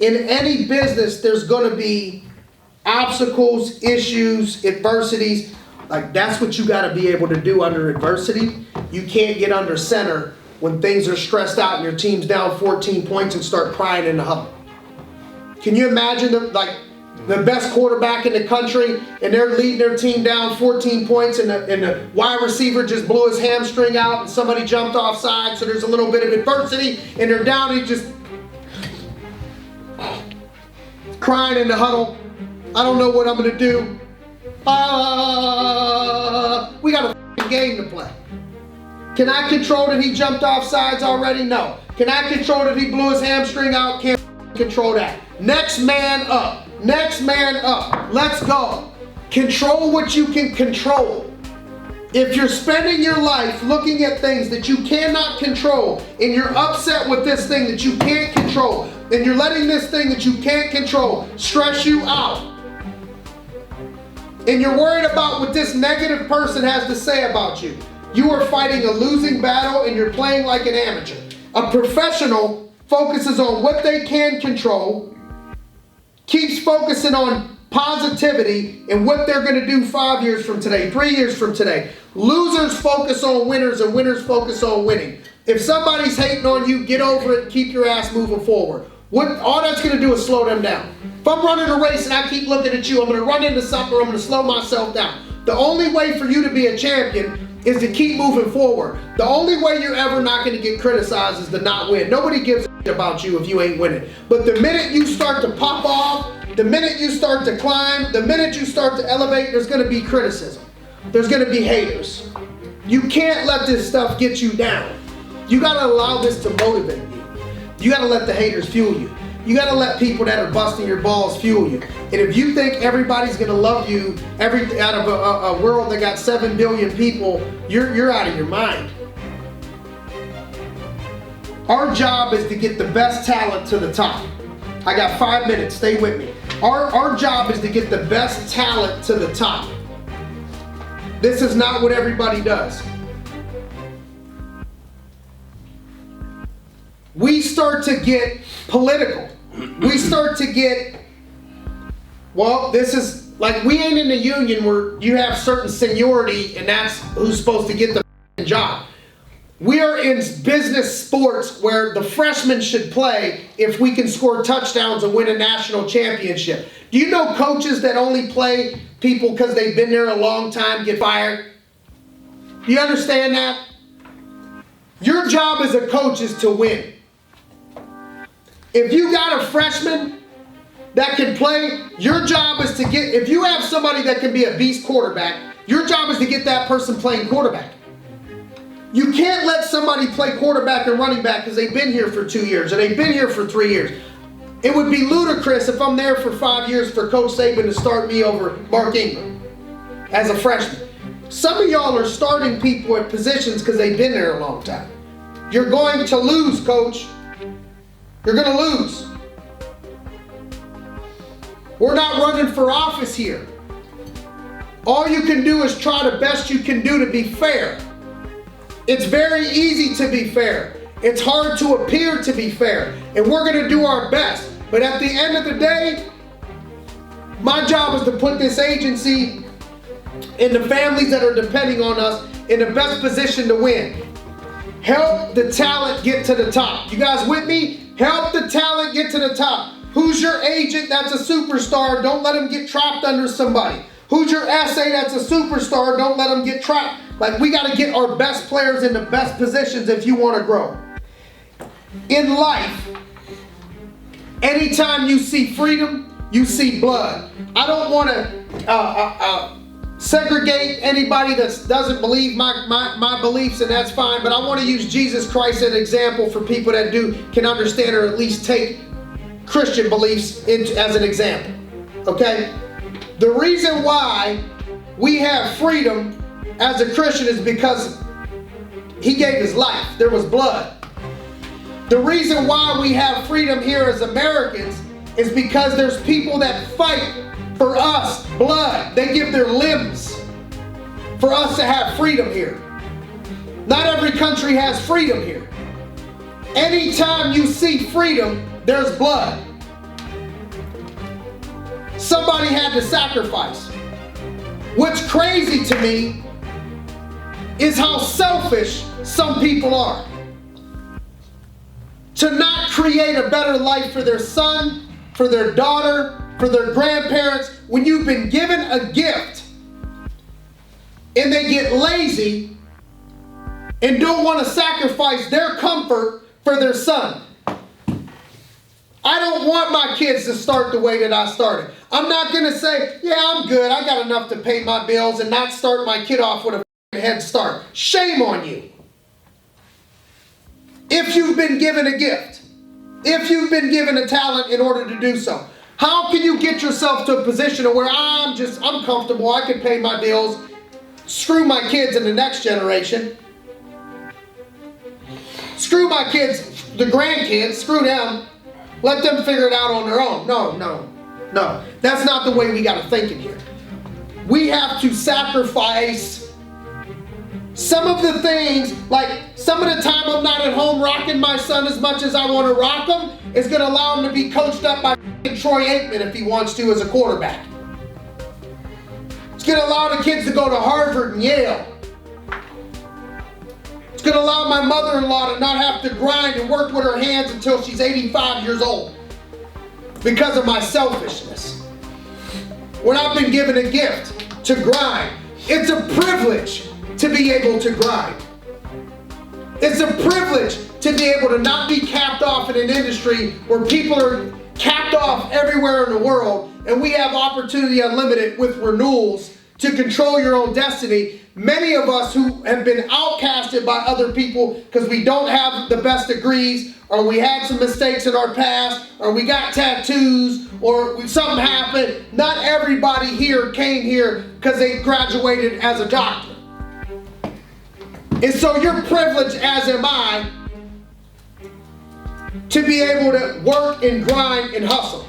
in any business, there's going to be obstacles, issues, adversities. Like, that's what you got to be able to do under adversity. You can't get under center when things are stressed out and your team's down 14 points and start crying in the huddle. Can you imagine the best quarterback in the country, and they're leading their team down 14 points, and the wide receiver just blew his hamstring out, and somebody jumped offside, so there's a little bit of adversity, and they're down, and he just crying in the huddle. I don't know what I'm going to do. We got a game to play. Can I control that he jumped off sides already? No. Can I control that he blew his hamstring out? Can't control that. Next man up. Next man up. Let's go. Control what you can control. If you're spending your life looking at things that you cannot control, and you're upset with this thing that you can't control, and you're letting this thing that you can't control stress you out, and you're worried about what this negative person has to say about you, you are fighting a losing battle, and you're playing like an amateur. A professional focuses on what they can control, keeps focusing on positivity and what they're going to do 5 years from today, 3 years from today. Losers focus on winners, and winners focus on winning. If somebody's hating on you, get over it, keep your ass moving forward. All that's going to do is slow them down. If I'm running a race and I keep looking at you, I'm going to run into something, or I'm going to slow myself down. The only way for you to be a champion is to keep moving forward. The only way you're ever not going to get criticized is to not win. Nobody gives a shit about you if you ain't winning. But the minute you start to pop off, the minute you start to climb, the minute you start to elevate, there's going to be criticism. There's going to be haters. You can't let this stuff get you down. You got to allow this to motivate you. You got to let the haters fuel you. You got to let people that are busting your balls fuel you. And if you think everybody's going to love you out of a world that got 7 billion people, you're out of your mind. Our job is to get the best talent to the top. I got 5 minutes. Stay with me. Our job is to get the best talent to the top. This is not what everybody does. We start to get political. We start to get, well, this is like, we ain't in the union where you have certain seniority and that's who's supposed to get the job. We are in business sports where the freshmen should play if we can score touchdowns and win a national championship. Do you know coaches that only play people because they've been there a long time get fired? Do you understand that? Your job as a coach is to win. If you got a freshman that can play, your job is to get, if you have somebody that can be a beast quarterback, your job is to get that person playing quarterback. You can't let somebody play quarterback and running back because they've been here for 2 years or they've been here for 3 years. It would be ludicrous if I'm there for 5 years for Coach Saban to start me over Mark Ingram as a freshman. Some of y'all are starting people at positions because they've been there a long time. You're going to lose, coach. You're going to lose. We're not running for office here. All you can do is try the best you can do to be fair. It's very easy to be fair. It's hard to appear to be fair. And we're going to do our best. But at the end of the day, my job is to put this agency and the families that are depending on us in the best position to win. Help the talent get to the top. You guys with me? Help the talent get to the top. Who's your agent that's a superstar? Don't let him get trapped under somebody. Who's your SA that's a superstar? Don't let him get trapped. Like, we got to get our best players in the best positions if you want to grow. In life, anytime you see freedom, you see blood. I don't want to segregate anybody that doesn't believe my beliefs, and that's fine, but I want to use Jesus Christ as an example for people that can understand or at least take Christian beliefs as an example, okay? The reason why we have freedom as a Christian is because he gave his life. There was blood. The reason why we have freedom here as Americans is because there's people that fight for us, blood. They give their limbs for us to have freedom here. Not every country has freedom here. Anytime you see freedom, there's blood. somebody had to sacrifice. What's crazy to me is how selfish some people are. To not create a better life for their son, for their daughter, for their grandparents, when you've been given a gift and they get lazy and don't want to sacrifice their comfort for their son. I don't want my kids to start the way that I started. I'm not going to say, yeah, I'm good, I got enough to pay my bills, and not start my kid off with a head start. Shame on you. If you've been given a gift, if you've been given a talent in order to do so, how can you get yourself to a position where I'm comfortable, I can pay my bills, screw my kids in the next generation, screw my kids, the grandkids, screw them, let them figure it out on their own. No. That's not the way we got to think in here. We have to sacrifice some of the things, like some of the time I'm not at home rocking my son as much as I want to rock him, is going to allow him to be coached up by Troy Aikman if he wants to as a quarterback. It's going to allow the kids to go to Harvard and Yale. It's going to allow my mother-in-law to not have to grind and work with her hands until she's 85 years old because of my selfishness. When I've been given a gift to grind, it's a privilege to be able to grind. It's a privilege to be able to not be capped off in an industry where people are capped off everywhere in the world, and we have opportunity unlimited with renewals to control your own destiny. Many of us who have been outcasted by other people because we don't have the best degrees, or we had some mistakes in our past, or we got tattoos, or something happened. Not everybody here came here because they graduated as a doctor. And so you're privileged, as am I, to be able to work and grind and hustle.